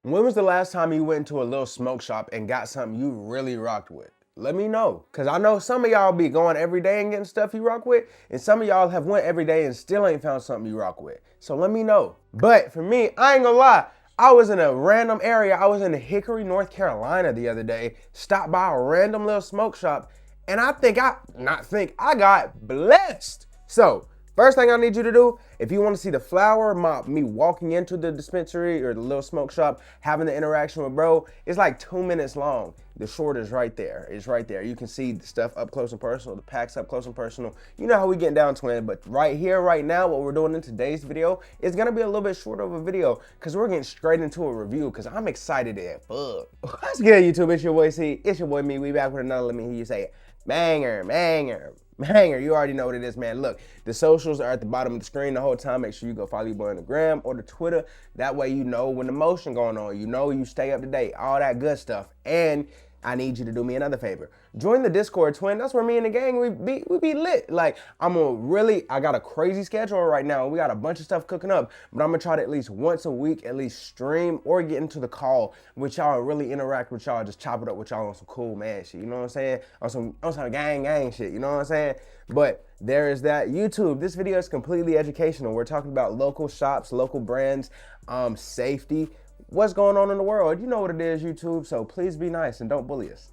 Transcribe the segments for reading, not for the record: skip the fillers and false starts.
When was the last time you went into a little smoke shop and got something you really rocked with? Let me know, cause I know some of y'all be going every day and getting stuff you rock with, and some of y'all have went every day and still ain't found something you rock with. So let me know. But for me, I ain't gonna lie, I was in a random area. I was in Hickory, North Carolina the other day, stopped by a random little smoke shop, and I got blessed. So, first thing I need you to do, if you want to see the flower, me walking into the dispensary or the little smoke shop, having the interaction with bro, it's like 2 minutes long. The short is right there. It's right there. You can see the stuff up close and personal, the packs up close and personal. You know how we getting down, twin, but right here, right now, what we're doing in today's video is gonna be a little bit shorter of a video because we're getting straight into a review because I'm excited as fuck. What's good, YouTube? It's your boy C. It's your boy me. We back with another, let me hear you say it. Banger, banger. Banger, you already know what it is, man. Look, the socials are at the bottom of the screen the whole time. Make sure you go follow your boy on the gram or the Twitter. That way you know when the motion going on. You know you stay up to date, all that good stuff. And I need you to do me another favor. Join the Discord, twin. That's where me and the gang, we be lit. Like, I got a crazy schedule right now. We got a bunch of stuff cooking up, but I'm gonna try to at least once a week, at least stream or get into the call with y'all and really interact with y'all, just chop it up with y'all on some cool man shit. You know what I'm saying? On some gang shit. You know what I'm saying? But there is that. YouTube, this video is completely educational. We're talking about local shops, local brands, safety, what's going on in the world. You know what it is, YouTube, so please be nice and don't bully us.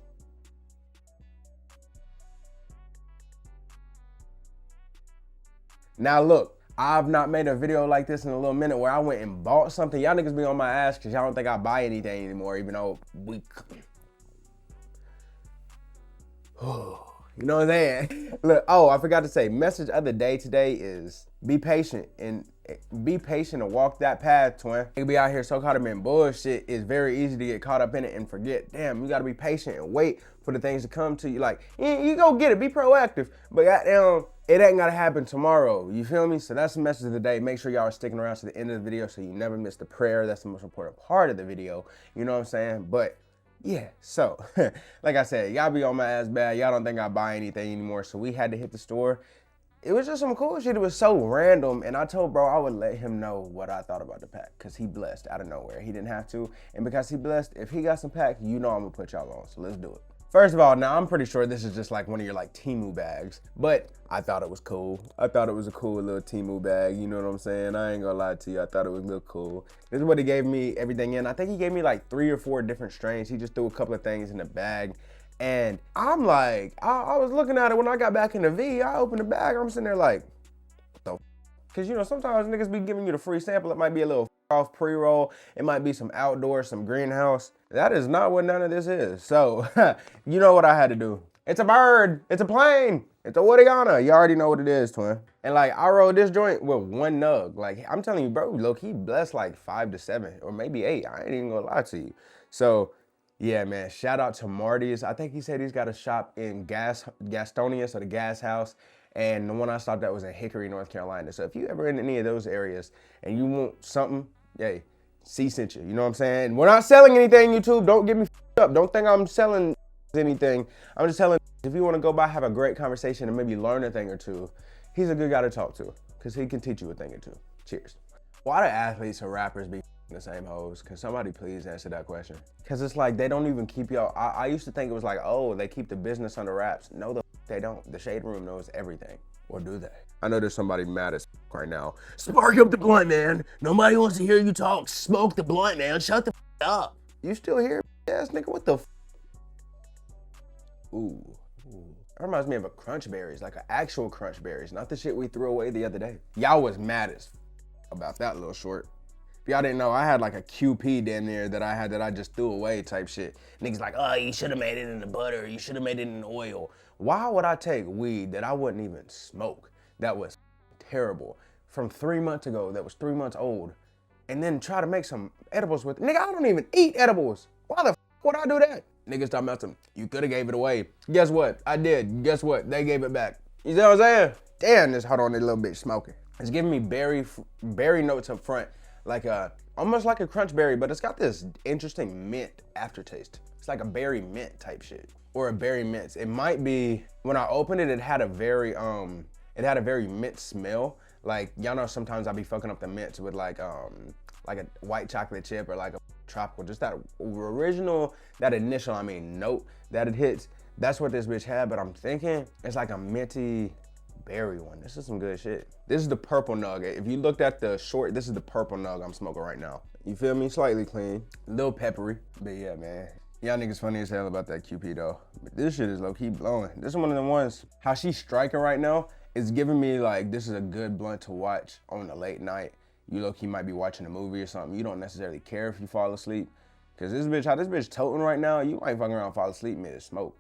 Now look, I've not made a video like this in a little minute where I went and bought something. Y'all niggas be on my ass because y'all don't think I buy anything anymore, even though you know what I'm saying? Look, oh, I forgot to say, message of the day today is be patient and walk that path, twin. You be out here so caught up in bullshit, it's very easy to get caught up in it and forget. Damn, you gotta be patient and wait for the things to come to you. Like, you go get it, be proactive. But goddamn, it ain't gotta happen tomorrow. You feel me? So that's the message of the day. Make sure y'all are sticking around to the end of the video so you never miss the prayer. That's the most important part of the video. You know what I'm saying? But yeah, so like I said, y'all be on my ass bad. Y'all don't think I buy anything anymore. So we had to hit the store. It was just some cool shit. It was so random. And I told bro I would let him know what I thought about the pack because he blessed out of nowhere. He didn't have to. And because he blessed, if he got some pack, you know I'm going to put y'all on. So let's do it. First of all, now I'm pretty sure this is just like one of your like Temu bags, but I thought it was cool. I thought it was a cool little Temu bag. You know what I'm saying? I ain't gonna lie to you. I thought it was real cool. This is what he gave me everything in. I think he gave me like 3 or 4 different strains. He just threw a couple of things in the bag. And I'm like, I was looking at it when I got back in the V. I opened the bag. I'm sitting there like, what the f? Because, you know, sometimes niggas be giving you the free sample. It might be a little off pre-roll. It might be some outdoor, some greenhouse. That is not what none of this is. So, you know what I had to do. It's a bird. It's a plane. It's a Wadiana. You already know what it is, twin. And like, I rolled this joint with 1 nug. Like, I'm telling you, bro, look, he blessed like 5 to 7 or maybe 8. I ain't even gonna lie to you. So, yeah, man, shout out to Marty's. I think he said he's got a shop in Gastonia, so the gas house. And the one I stopped at was in Hickory, North Carolina. So if you ever in any of those areas and you want something, hey, C sent you. You know what I'm saying? We're not selling anything, YouTube. Don't get me up. Don't think I'm selling anything. I'm just telling if you want to go by, have a great conversation and maybe learn a thing or two, he's a good guy to talk to because he can teach you a thing or two. Cheers. Why do athletes or rappers be the same hoes? Can somebody please answer that question? Because it's like they don't even keep y'all. I used to think it was like, oh, they keep the business under wraps. No, they don't. The shade room knows everything. Or do they? I know there's somebody mad as right now. Spark up the blunt, man. Nobody wants to hear you talk. Smoke the blunt, man. Shut the up. You still here, ass nigga? What the Ooh. That reminds me of a Crunch Berries, like an actual Crunch Berries, not the shit we threw away the other day. Y'all was mad as about that little short. If y'all didn't know, I had like a QP damn near that I just threw away type shit. Niggas like, oh, you should have made it in the butter. You should have made it in oil. Why would I take weed that I wouldn't even smoke? That was terrible. From 3 months ago, that was 3 months old. And then try to make some edibles with it. Nigga, I don't even eat edibles. Why the f would I do that? Niggas talking about some, you could have gave it away. Guess what? I did. Guess what? They gave it back. You see what I'm saying? Damn, this hot on this little bitch smoking. It's giving me berry notes up front. Like almost like a crunch berry, but it's got this interesting mint aftertaste. It's like a berry mint type shit, or a berry mint. It might be, when I opened it, it had a very mint smell. Like, y'all know sometimes I be fucking up the mints with like a white chocolate chip or like a tropical, just that original, that initial, note that it hits. That's what this bitch had, but I'm thinking it's like a minty berry one. This is some good shit. This is the purple nugget. If you looked at the short, this is the purple nug I'm smoking right now. You feel me? Slightly clean, a little peppery, but yeah, man. Y'all niggas funny as hell about that QP though. But this shit is low-key blowing. This is one of the ones, how she's striking right now is giving me like, this is a good blunt to watch on a late night. You low-key might be watching a movie or something. You don't necessarily care if you fall asleep. Cause this bitch, how this bitch toting right now, you might fuck around and fall asleep mid-smoke.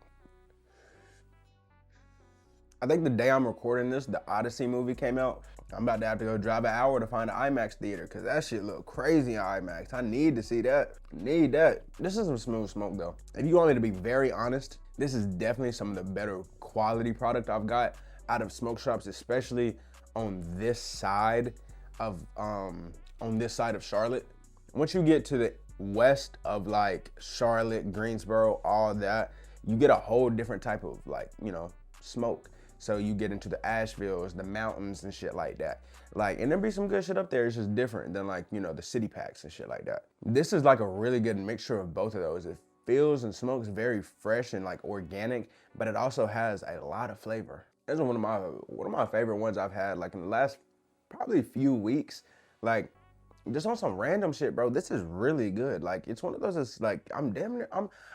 I think the day I'm recording this, the Odyssey movie came out. I'm about to have to go drive an hour to find an IMAX theater because that shit look crazy on IMAX. I need to see that. Need that. This is some smooth smoke though. If you want me to be very honest, this is definitely some of the better quality product I've got out of smoke shops, especially on this side of Charlotte. Once you get to the west of like Charlotte, Greensboro, all that, you get a whole different type of like, smoke. So you get into the Asheville's, the mountains and shit like that. Like, and there be some good shit up there. It's just different than like, the city packs and shit like that. This is like a really good mixture of both of those. It feels and smokes very fresh and like organic, but it also has a lot of flavor. This is one of my favorite ones I've had like in the last probably few weeks. Like, just on some random shit, bro. This is really good. Like, it's one of those that's like, I don't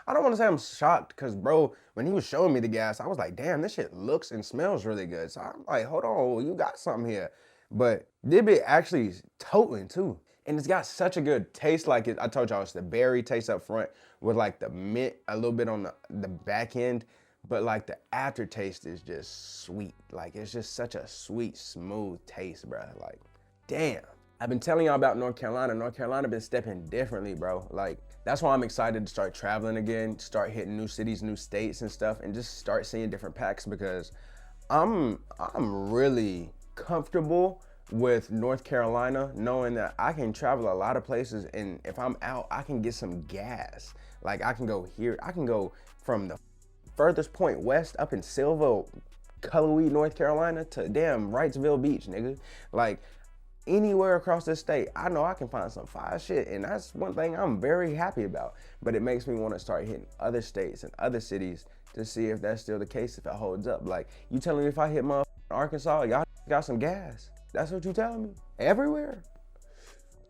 want to say I'm shocked because, bro, when he was showing me the gas, I was like, damn, this shit looks and smells really good. So I'm like, hold on, you got something here. But this bit actually is toting too. And it's got such a good taste. Like I told y'all, it's the berry taste up front with like the mint a little bit on the back end. But like the aftertaste is just sweet. Like, it's just such a sweet, smooth taste, bro. Like, damn. I've been telling y'all about North Carolina. North Carolina been stepping differently, bro. Like, that's why I'm excited to start traveling again, start hitting new cities, new states and stuff, and just start seeing different packs because I'm really comfortable with North Carolina, knowing that I can travel a lot of places, and if I'm out, I can get some gas. Like, I can go here, I can go from the furthest point west up in Silva, Cullowhee, North Carolina to damn Wrightsville Beach, nigga. Like, anywhere across this state, I know I can find some fire shit, and that's one thing I'm very happy about. But it makes me want to start hitting other states and other cities to see if that's still the case, if it holds up. Like, you telling me if I hit Arkansas, y'all got some gas? That's what you telling me? Everywhere?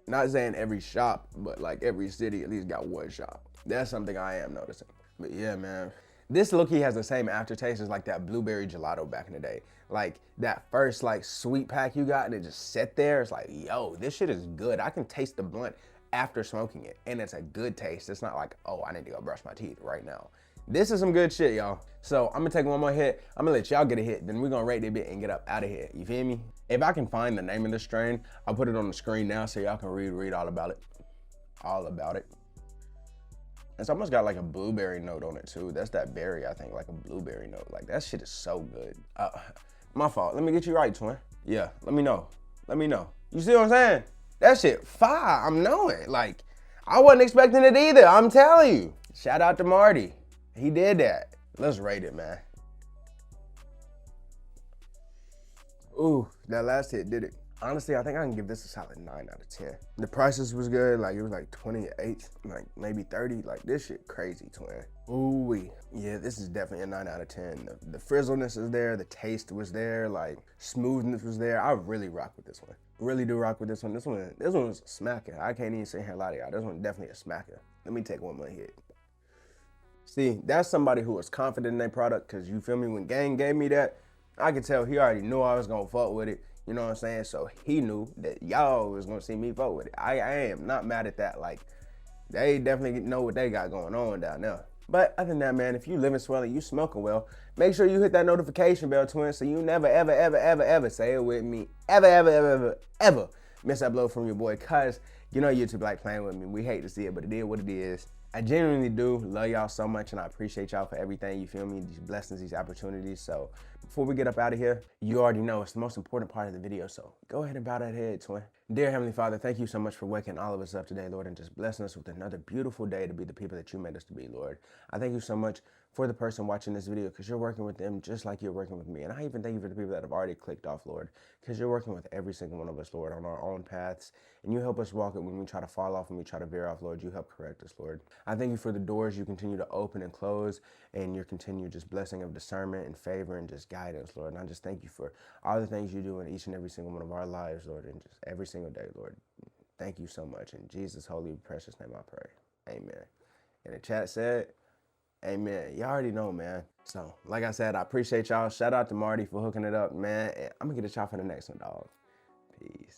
Not saying every shop, but like every city at least got one shop. That's something I am noticing. But yeah, man. This low-key has the same aftertaste as like that blueberry gelato back in the day. Like that first like sweet pack you got and it just sat there. It's like, yo, this shit is good. I can taste the blunt after smoking it and it's a good taste. It's not like, oh, I need to go brush my teeth right now. This is some good shit, y'all. So I'm gonna take one more hit. I'm gonna let y'all get a hit. Then we're gonna rate it a bit and get up out of here. You feel me? If I can find the name of the strain, I'll put it on the screen now so y'all can read all about it. All about it. It's almost got like a blueberry note on it too. That's that berry, I think, like a blueberry note. Like that shit is so good. My fault. Let me get you right, twin. Yeah, let me know. Let me know. You see what I'm saying? That shit fire. I'm knowing. Like, I wasn't expecting it either. I'm telling you. Shout out to Marty. He did that. Let's rate it, man. Ooh, that last hit did it. Honestly, I think I can give this a solid 9 out of 10. The prices was good. Like, it was like 28, like maybe 30. Like, this shit crazy, twin. Ooh-wee. Yeah, this is definitely a 9 out of 10. The frizzleness is there. The taste was there. Like, smoothness was there. I really rock with this one. Really do rock with this one. This one was a smacker. I can't even sit here and lie to y'all. This one definitely a smacker. Let me take one more hit. See, that's somebody who was confident in their product, because you feel me? When Gang gave me that, I could tell he already knew I was going to fuck with it. You know what I'm saying? So he knew that y'all was gonna see me vote with it. I am not mad at that. Like, they definitely know what they got going on down there. But other than that, man, if you living swell and you smoking well, make sure you hit that notification bell, twin, so you never, ever, ever, ever, ever, say it with me, ever miss an upload from your boy, cause you know YouTube like playing with me. We hate to see it, but it is what it is. I genuinely do love y'all so much, and I appreciate y'all for everything, you feel me? These blessings, these opportunities. So before we get up out of here, you already know it's the most important part of the video. So go ahead and bow that head, twin. Dear Heavenly Father, thank you so much for waking all of us up today, Lord, and just blessing us with another beautiful day to be the people that you made us to be, Lord. I thank you so much for the person watching this video because you're working with them just like you're working with me. And I even thank you for the people that have already clicked off, Lord, because you're working with every single one of us, Lord, on our own paths. And you help us walk it when we try to fall off and we try to veer off, Lord. You help correct us, Lord. I thank you for the doors you continue to open and close and your continued just blessing of discernment and favor and just guidance, Lord. And I just thank you for all the things you do in each and every single one of our lives, Lord, and just every single day, Lord. Thank you so much. In Jesus' holy, precious name I pray. Amen. And the chat said, amen. You already know, man. So, like I said, I appreciate y'all. Shout out to Marty for hooking it up, man. And I'm going to get a shot for the next one, dog. Peace.